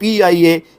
PIA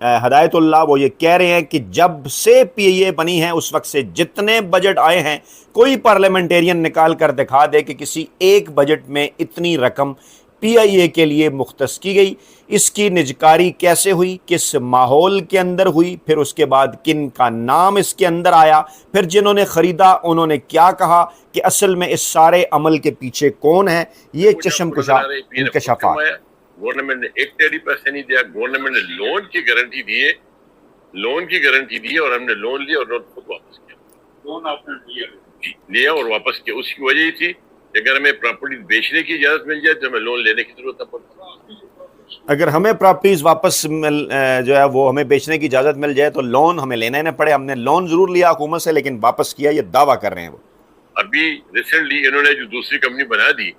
ہدایت اللہ وہ یہ کہہ رہے ہیں کہ جب سے پی ائی اے بنی ہے اس وقت سے جتنے بجٹ آئے ہیں کوئی پارلیمنٹیرین نکال کر دکھا دے کہ کسی ایک بجٹ میں اتنی رقم پی آئی اے کے لیے مختص کی گئی، اس کی نجکاری کیسے ہوئی، کس ماحول کے اندر ہوئی، پھر اس کے بعد کن کا نام اس کے اندر آیا، پھر جنہوں نے خریدا انہوں نے کیا کہا کہ اصل میں اس سارے عمل کے پیچھے کون ہے، یہ چشم کشا انکشافات۔ گورنمنٹ نے ایک ٹیری پیسے نہیں دیا، گورنمنٹ نے لون کی گارنٹی دی اور ہم نے لون لیا اور لون خود واپس کیا، لون آپ نے لیا اور واپس کیا۔ اس کی وجہ یہ تھی کہ اگر ہمیں پراپرٹی بیچنے کی اجازت مل جائے تو ہمیں لون لینے کی ضرورت نہ پڑتی، اگر ہمیں پراپرٹیز واپس جو ہے وہ ہمیں بیچنے کی اجازت مل جائے تو لون ہمیں لینا ہی نہ پڑے۔ ہم نے لون ضرور لیا حکومت سے لیکن واپس کیا، یہ دعویٰ کر رہے ہیں وہ۔ ابھی ریسنٹلی انہوں نے جو دوسری کمپنی بنا دی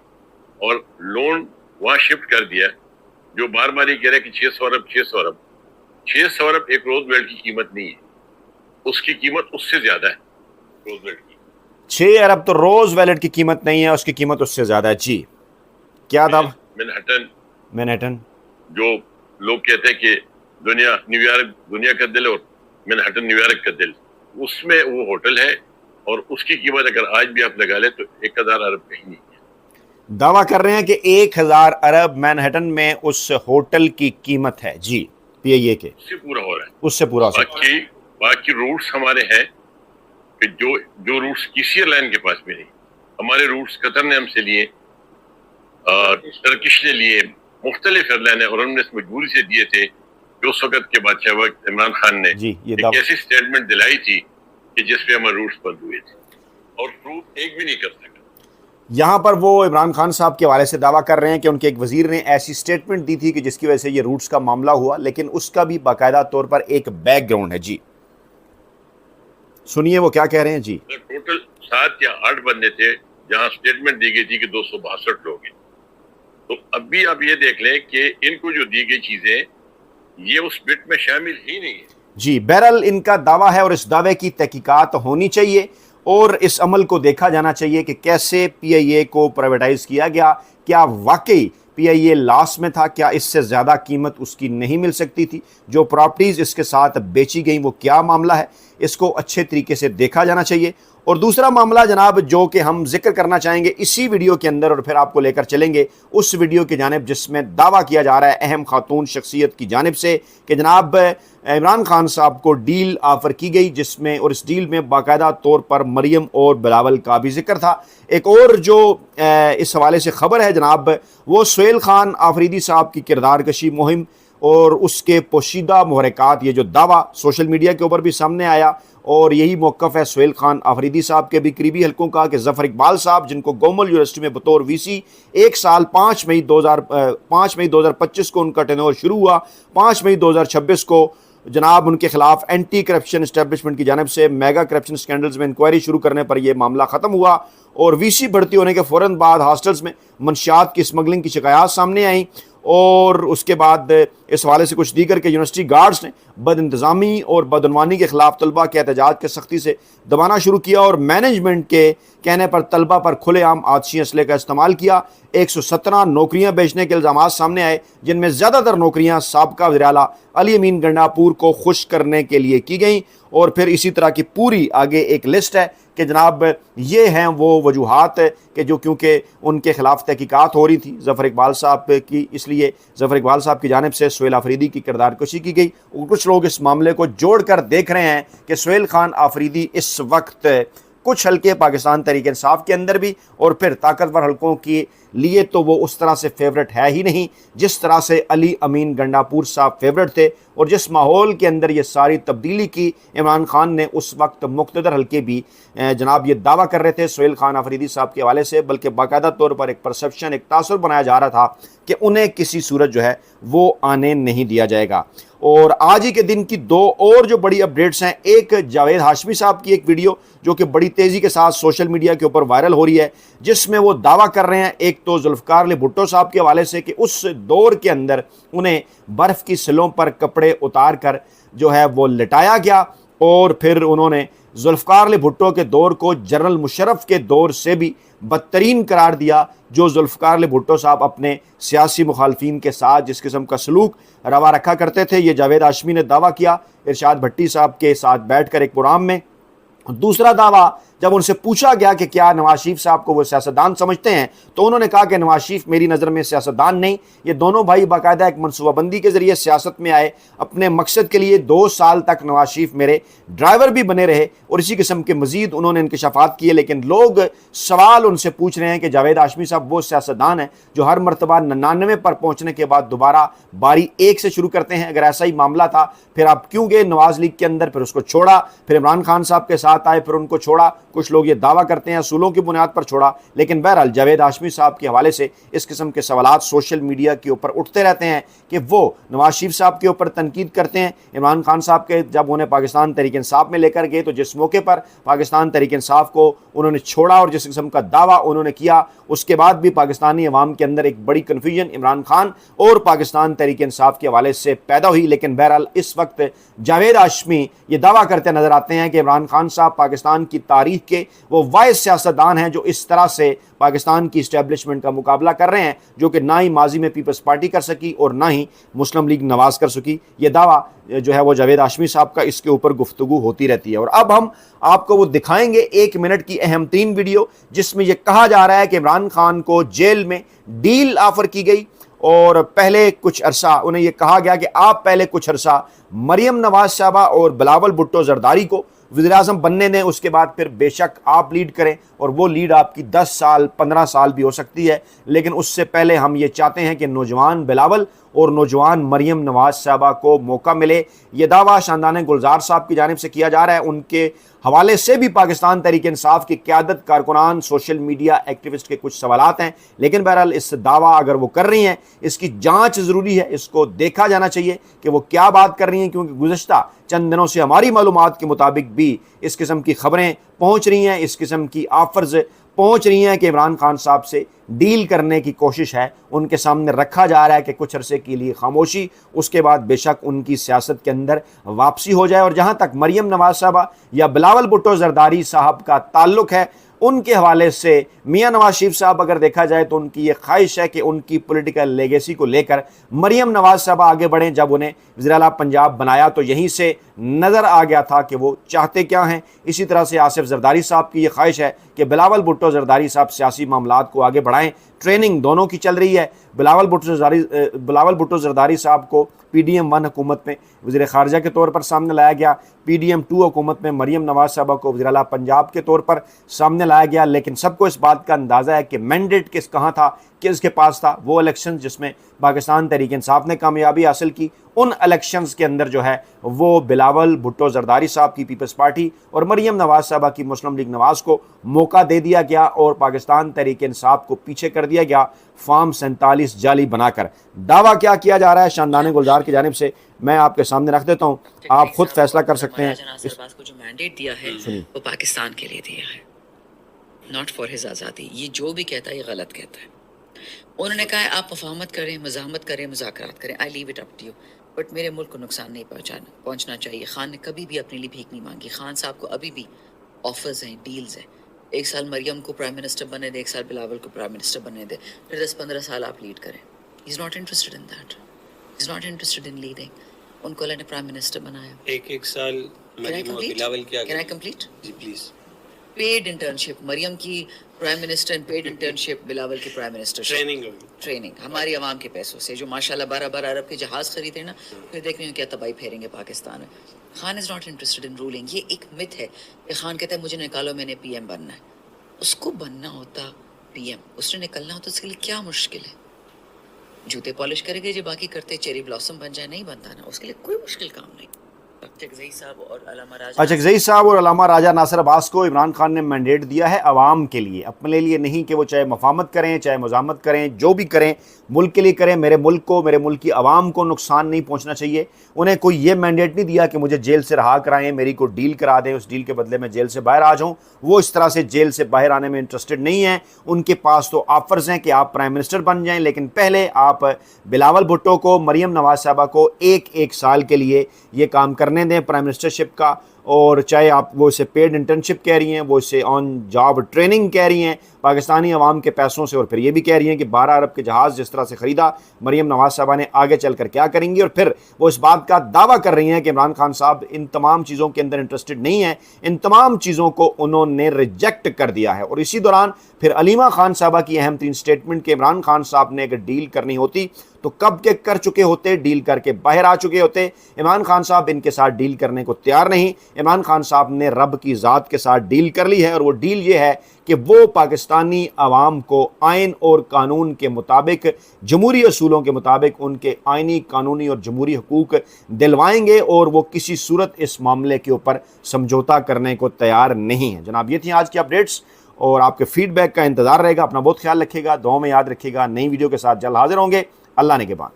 اور لون وہاں شفٹ کر دیا، جو بار بار یہ کہہ رہے کہ 600 ارب ایک روز ویلڈ کی قیمت نہیں ہے، اس کی قیمت اس سے زیادہ ہے روز ویلڈ کی۔ 6 ارب تو روز ویلٹ کی قیمت نہیں ہے، اس کی قیمت اس سے زیادہ ہے۔ جی کیا دعویٰ؟ مینہٹن جو لوگ کہتے ہیں کہ نیو یارک دنیا کا دل اور مینہٹن نیو یارک کا دل، اس میں وہ ہوٹل ہے اور اس کی قیمت اگر آج بھی آپ لگا لیں تو 1000 ارب کہیں نہیں ہے۔ دعویٰ کر رہے ہیں کہ 1000 ارب مینہٹن میں اس ہوٹل کی قیمت ہے جی پی ائی اے کے، اس سے پورا ہو رہا ہے، اس سے پورا ہو سکتا ہے۔ باقی روٹس ہمارے ہیں کہ جو روٹس کسی ایئر لائن کے پاس بھی نہیں، ہمارے روٹس قطر نے ہم سے لیے، ٹرکش نے لیے، مختلف ایئر لائن ہیں، اور ہم نے اس مجبوری سے دیے تھے کہ اس وقت کے بادشاہ وقت عمران خان نے ایک ایسی سٹیٹمنٹ دلائی تھی کہ جس پہ ہمارے روٹس بند ہوئے تھے اور پروف ایک بھی نہیں کر سکا۔ یہاں پر وہ عمران خان صاحب کے حوالے سے دعویٰ کر رہے ہیں کہ ان کے ایک وزیر نے ایسی سٹیٹمنٹ دی تھی کہ جس کی وجہ سے یہ روٹس کا معاملہ ہوا، لیکن اس کا بھی باقاعدہ طور پر ایک بیک گراؤنڈ ہے۔ جی سنیے وہ کیا کہہ رہے ہیں۔ جی ٹوٹل 7 یا 8 بندے تھے جہاں سٹیٹمنٹ دی گئی تھی کہ 262 لوگ ہیں، تو اب بھی آپ یہ دیکھ لیں کہ ان کو جو دی گئی چیزیں یہ اس بٹ میں شامل ہی نہیں ہے۔ جی بہرحال ان کا دعویٰ ہے اور اس دعوے کی تحقیقات ہونی چاہیے اور اس عمل کو دیکھا جانا چاہیے کہ کیسے پی آئی اے کو پرائیویٹائز کیا گیا، کیا واقعی پی آئی اے لاس میں تھا، کیا اس سے زیادہ قیمت اس کی نہیں مل سکتی تھی، جو پراپرٹیز اس کے ساتھ بیچی گئیں وہ کیا معاملہ ہے، اس کو اچھے طریقے سے دیکھا جانا چاہیے۔ اور دوسرا معاملہ جناب جو کہ ہم ذکر کرنا چاہیں گے اسی ویڈیو کے اندر اور پھر آپ کو لے کر چلیں گے اس ویڈیو کی جانب جس میں دعویٰ کیا جا رہا ہے اہم خاتون شخصیت کی جانب سے کہ جناب عمران خان صاحب کو ڈیل آفر کی گئی، جس میں اور اس ڈیل میں باقاعدہ طور پر مریم اور بلاول کا بھی ذکر تھا۔ ایک اور جو اس حوالے سے خبر ہے جناب وہ سہیل خان آفریدی صاحب کی کردار کشی مہم اور اس کے پوشیدہ محرکات، یہ جو دعویٰ سوشل میڈیا کے اوپر بھی سامنے آیا اور یہی موقف ہے سہیل خان آفریدی صاحب کے بھی قریبی حلقوں کا کہ ظفر اقبال صاحب جن کو گومل یونیورسٹی میں بطور وی سی 1 سال 5 مئی 2025 کو ان کا ٹینور شروع ہوا، 5 مئی 2026 کو جناب ان کے خلاف اینٹی کرپشن اسٹیبلشمنٹ کی جانب سے میگا کرپشن سکینڈلز میں انکوائری شروع کرنے پر یہ معاملہ ختم ہوا اور وی سی بڑھتی ہونے کے فوراً بعد ہاسٹلز میں منشیات کی اسمگلنگ کی شکایات سامنے آئیں اور اس کے بعد اس حوالے سے کچھ دیگر کے یونیورسٹی گارڈز نے بد انتظامی اور بدعنوانی کے خلاف طلبہ کے احتجاج کے سختی سے دبانا شروع کیا اور مینجمنٹ کے کہنے پر طلبہ پر کھلے عام آتشی اسلحے کا استعمال کیا۔ 117 نوکریاں بیچنے کے الزامات سامنے آئے جن میں زیادہ تر نوکریاں سابقہ وزیر اعلیٰ علی امین گنڈاپور کو خوش کرنے کے لیے کی گئیں اور پھر اسی طرح کی پوری آگے ایک لسٹ ہے کہ جناب یہ ہیں وہ وجوہات کہ جو کیونکہ ان کے خلاف تحقیقات ہو رہی تھی ظفر اقبال صاحب کی، اس لیے ظفر اقبال صاحب کی جانب سے سہیل آفریدی کی کردار کشی کی گئی اور کچھ لوگ اس معاملے کو جوڑ کر دیکھ رہے ہیں کہ سہیل خان آفریدی اس وقت کچھ حلقے پاکستان تحریک انصاف کے اندر بھی اور پھر طاقتور حلقوں کے لیے تو وہ اس طرح سے فیورٹ ہے ہی نہیں جس طرح سے علی امین گنڈاپور صاحب فیورٹ تھے، اور جس ماحول کے اندر یہ ساری تبدیلی کی عمران خان نے اس وقت مقتدر حلقے بھی جناب یہ دعویٰ کر رہے تھے سہیل خان آفریدی صاحب کے حوالے سے، بلکہ باقاعدہ طور پر ایک پرسیپشن ایک تاثر بنایا جا رہا تھا کہ انہیں کسی صورت جو ہے وہ آنے نہیں دیا جائے گا۔ اور آج ہی کے دن کی 2 اور جو بڑی اپڈیٹس ہیں، ایک جاوید ہاشمی صاحب کی ایک ویڈیو جو کہ بڑی تیزی کے ساتھ سوشل میڈیا کے اوپر وائرل ہو رہی ہے جس میں وہ دعویٰ کر رہے ہیں ایک تو ذوالفقار علی بھٹو صاحب کے حوالے سے کہ اس دور کے اندر انہیں برف کی سلوں پر کپڑے اتار کر جو ہے وہ لٹایا گیا اور پھر انہوں نے ذوالفقار علی بھٹو کے دور کو جنرل مشرف کے دور سے بھی بدترین قرار دیا، جو ذوالفقار علی بھٹو صاحب اپنے سیاسی مخالفین کے ساتھ جس قسم کا سلوک روا رکھا کرتے تھے۔ یہ جاوید ہاشمی نے دعویٰ کیا ارشاد بھٹی صاحب کے ساتھ بیٹھ کر ایک پروگرام میں۔ دوسرا دعویٰ، جب ان سے پوچھا گیا کہ کیا نواز شریف صاحب کو وہ سیاستدان سمجھتے ہیں، تو انہوں نے کہا کہ نواز شریف میری نظر میں سیاستدان نہیں، یہ دونوں بھائی باقاعدہ ایک منصوبہ بندی کے ذریعے سیاست میں آئے اپنے مقصد کے لیے۔ 2 سال تک نواز شریف میرے ڈرائیور بھی بنے رہے، اور اسی قسم کے مزید انہوں نے انکشافات کیے۔ لیکن لوگ سوال ان سے پوچھ رہے ہیں کہ جاوید ہاشمی صاحب وہ سیاستدان ہیں جو ہر مرتبہ 99 پر پہنچنے کے بعد دوبارہ باری 1 سے شروع کرتے ہیں؟ اگر ایسا ہی معاملہ تھا پھر آپ کیوں گئے نواز لیگ کے اندر، پھر اس کو چھوڑا، پھر عمران خان صاحب کے ساتھ آئے، پھر ان کو چھوڑا۔ کچھ لوگ یہ دعویٰ کرتے ہیں اصولوں کی بنیاد پر چھوڑا، لیکن بہرحال جاوید ہاشمی صاحب کے حوالے سے اس قسم کے سوالات سوشل میڈیا کے اوپر اٹھتے رہتے ہیں کہ وہ نواز شریف صاحب کے اوپر تنقید کرتے ہیں۔ عمران خان صاحب کے جب انہیں پاکستان تحریک انصاف میں لے کر گئے تو جس موقع پر پاکستان تحریک انصاف کو انہوں نے چھوڑا اور جس قسم کا دعویٰ انہوں نے کیا، اس کے بعد بھی پاکستانی عوام کے اندر ایک بڑی کنفیوژن عمران خان اور پاکستان تحریک انصاف کے حوالے سے پیدا ہوئی۔ لیکن بہرحال اس وقت جاوید ہاشمی یہ دعویٰ کرتے نظر آتے ہیں کہ عمران خان صاحب پاکستان کی تاریخ کے وہ واحد سیاستدان ہیں جو اس طرح سے پاکستان کی اسٹیبلشمنٹ کا مقابلہ کر رہے ہیں، جو کہ نہ ہی ماضی میں پیپلز پارٹی کر سکی اور نہ ہی مسلم لیگ نواز کر سکی۔ یہ دعویٰ جو ہے وہ جاوید ہاشمی صاحب کا، اس کے اوپر گفتگو ہوتی رہتی ہے۔ اور اب ہم آپ کو وہ دکھائیں گے 1 منٹ کی اہم ترین ویڈیو جس میں یہ کہا جا رہا ہے کہ عمران خان کو جیل میں ڈیل آفر کی گئی، اور پہلے کچھ عرصہ انہیں یہ کہا گیا کہ آپ پہلے کچھ عرصہ مریم نواز صاحبہ اور بلاول بھٹو زرداری کو وزیر اعظم بننے دیں، اس کے بعد پھر بے شک آپ لیڈ کریں، اور وہ لیڈ آپ کی 10 سال 15 سال بھی ہو سکتی ہے، لیکن اس سے پہلے ہم یہ چاہتے ہیں کہ نوجوان بلاول اور نوجوان مریم نواز صاحبہ کو موقع ملے۔ یہ دعویٰ شاندان گلزار صاحب کی جانب سے کیا جا رہا ہے۔ ان کے حوالے سے بھی پاکستان تحریک انصاف کی قیادت، کارکنان، سوشل میڈیا ایکٹیوسٹ کے کچھ سوالات ہیں، لیکن بہرحال اس دعویٰ اگر وہ کر رہی ہیں اس کی جانچ ضروری ہے، اس کو دیکھا جانا چاہیے کہ وہ کیا بات کر رہی ہیں، کیونکہ گزشتہ چند دنوں سے ہماری معلومات کے مطابق بھی اس قسم کی خبریں پہنچ رہی ہیں، اس قسم کی آفرز پہنچ رہی ہیں کہ عمران خان صاحب سے ڈیل کرنے کی کوشش ہے، ان کے سامنے رکھا جا رہا ہے کہ کچھ عرصے کے لیے خاموشی، اس کے بعد بے شک ان کی سیاست کے اندر واپسی ہو جائے۔ اور جہاں تک مریم نواز صاحبہ یا بلاول بھٹو زرداری صاحب کا تعلق ہے، ان کے حوالے سے میاں نواز شریف صاحب اگر دیکھا جائے تو ان کی یہ خواہش ہے کہ ان کی پولیٹیکل لیگیسی کو لے کر مریم نواز صاحبہ آگے بڑھیں۔ جب انہیں وزیر اعلیٰ پنجاب بنایا تو یہیں سے نظر آ گیا تھا کہ وہ چاہتے کیا ہیں۔ اسی طرح سے آصف زرداری صاحب کی یہ خواہش ہے کہ بلاول بھٹو زرداری صاحب سیاسی معاملات کو آگے بڑھائیں۔ ٹریننگ دونوں کی چل رہی ہے۔ بلاول بھٹو زرداری صاحب کو PDM-1 حکومت میں وزیر خارجہ کے طور پر سامنے لایا گیا، PDM-2 حکومت میں مریم نواز صاحبہ کو وزیر اعلیٰ پنجاب کے طور پر سامنے لایا گیا، لیکن سب کو اس بات کا اندازہ ہے کہ مینڈیٹ کہاں تھا، کس کے پاس تھا۔ وہ الیکشن جس میں پاکستان تحریک انصاف نے کامیابی حاصل کی، ان الیکشنز کے اندر جو ہے وہ بلاول بھٹو زرداری صاحب کی پیپلز پارٹی اور مریم نواز صاحبہ کی مسلم لیگ نواز کو موقع دے دیا گیا اور پاکستان تحریک انصاف کو پیچھے کر دیا گیا فارم 47 جعلی بنا کر۔ دعویٰ کیا جا رہا ہے شاندان گلزار کی جانب سے، میں آپ کے سامنے رکھ دیتا ہوں، آپ خود فیصلہ کر سکتے ہیں۔ اس کو جو مینڈیٹ دیا ہے وہ پاکستان کے لیے دیا ہے، ناٹ فار ہز آزادی۔ یہ جو بھی کہتا ہے یہ غلط کہتا ہے۔ انہوں نے کہا ہے آپ مفاہمت کریں، مزاحمت کریں، مذاکرات کریں، I leave it up to you, but میرے ملک کو نقصان نہیں پہنچنا چاہیے۔ خان نے کبھی بھی اپنے لیے بھیک نہیں مانگی۔ خان صاحب کو ابھی بھی آفرز ہیں، ڈیلز ہیں۔ 1 سال مریم کو پرائم منسٹر بننے دے، 1 سال بلاول کو پرائم منسٹر بننے دے، پھر 10-15 سال آپ لیڈ کریں۔ He is not interested in that, he is not interested in leading. ان کو اللہ نے پرائم منسٹر بنایا۔ ایک سال مریم اور بلاول کیا کین آئی کمپلیٹ؟ جی پلیز۔ پیڈ انٹرنشپ، مریم کی prime minister, paid internship, Bilawal کی پرائم منسٹر ٹریننگ ہماری عوام کے پیسوں سے، جو ماشاءاللہ 12 ارب کے جہاز خریدے نا، پھر دیکھ رہے ہیں کیا تباہی پھیریں گے پاکستان میں۔ Khan is not interested in ruling. یہ ایک مت ہے کہ خان کہتا ہے مجھے نکالو، میں نے PM بننا ہے۔ اس کو بننا ہوتا PM، اس نے نکلنا ہوتا، اس کے لیے کیا مشکل ہے؟ جوتے پالش کرے گے جو باقی کرتے، چیری بلاسم بن جائے، نہیں بنتا نا، اس کے لیے کوئی مشکل کام نہیں۔ اچکزئی صاحب اور علامہ راجہ ناصر عباس کو عمران خان نے مینڈیٹ دیا ہے عوام کے لیے، اپنے لیے نہیں کہ وہ چاہے مفاہمت کریں، چاہے مزاحمت کریں، جو بھی کریں ملک کے لیے کریں، میرے ملک کو، میرے ملک کی عوام کو نقصان نہیں پہنچنا چاہیے۔ انہیں کوئی یہ مینڈیٹ نہیں دیا کہ مجھے جیل سے رہا کرائیں، میری کو ڈیل کرا دیں، اس ڈیل کے بدلے میں جیل سے باہر آ جاؤں۔ وہ اس طرح سے جیل سے باہر آنے میں انٹرسٹڈ نہیں ہیں۔ ان کے پاس تو آفرز ہیں کہ آپ پرائم منسٹر بن جائیں، لیکن پہلے آپ بلاول بھٹو کو، مریم نواز صاحبہ کو 1 سال کے لیے یہ کام کرنے دیں پرائم منسٹرشپ کا، اور چاہے آپ وہ اسے پیڈ انٹرنشپ کہہ رہی ہیں، وہ اسے آن جاب ٹریننگ کہہ رہی ہیں پاکستانی عوام کے پیسوں سے، اور پھر یہ بھی کہہ رہی ہیں کہ 12 ارب کے جہاز جس طرح سے خریدا مریم نواز صاحبہ نے، آگے چل کر کیا کریں گی، اور پھر وہ اس بات کا دعویٰ کر رہی ہیں کہ عمران خان صاحب ان تمام چیزوں کے اندر انٹرسٹڈ نہیں ہیں، ان تمام چیزوں کو انہوں نے ریجیکٹ کر دیا ہے۔ اور اسی دوران پھر علیمہ خان صاحبہ کی اہم ترین سٹیٹمنٹ کہ عمران خان صاحب نے اگر ڈیل کرنی ہوتی تو کب کے کر چکے ہوتے، ڈیل کر کے باہر آ چکے ہوتے۔ عمران خان صاحب ان کے ساتھ ڈیل کرنے کو تیار نہیں، عمران خان صاحب نے رب کی ذات کے ساتھ ڈیل کر لی ہے، اور وہ ڈیل یہ ہے کہ وہ پاکستانی عوام کو آئین اور قانون کے مطابق، جمہوری اصولوں کے مطابق ان کے آئینی، قانونی اور جمہوری حقوق دلوائیں گے، اور وہ کسی صورت اس معاملے کے اوپر سمجھوتا کرنے کو تیار نہیں ہیں۔ جناب یہ تھیں آج کی اپڈیٹس، اور آپ کے فیڈ بیک کا انتظار رہے گا۔ اپنا بہت خیال رکھیے گا، دعاؤں میں یاد رکھیے گا۔ نئی ویڈیو کے ساتھ جلد حاضر ہوں گے۔ اللہ نے کے بعد۔